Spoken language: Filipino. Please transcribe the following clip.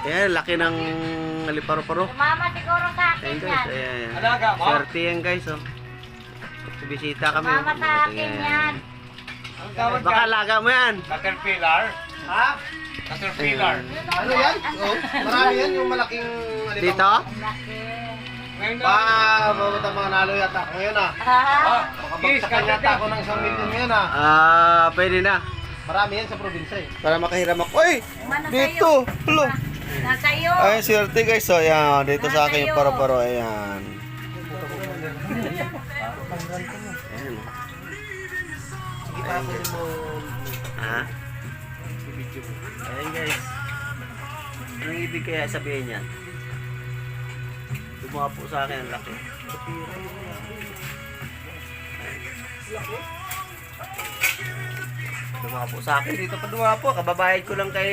Ayan, laki ng aliparo-paro. Sumama siguro sa akin Ayan yan. guys, ayan. Alaga mo? Swerte yan guys, oh. Bisita kami. Sumama sa akin yan. Ang tawag Baka dyan, alaga mo yan. caterpillar. Ha? Caterpillar. Ano yan? Oh, marami yan yung malaking alibang. Dito? Ang laki. Ngayon na. Mabuta mga nalo yata ako ngayon ah. Ah, Makabagsakan yata ako ng 1 million ngayon ah. Pwede na. Marami yan sa probinsya eh. Para makahiram ako. Uy! Mana Dito! Hello! Nasa iyo. Ay, swerte guys. So, ayan. Dito sa akin yung paro-paro. Ayan. Ayan. Sige pa ako mo. Ha? Ayan guys. Anong ibig kaya sabihin niyan? Dumapo sa akin ang laki. Dumapo sa akin. Dito pa dumapo. Kababayad ko lang kay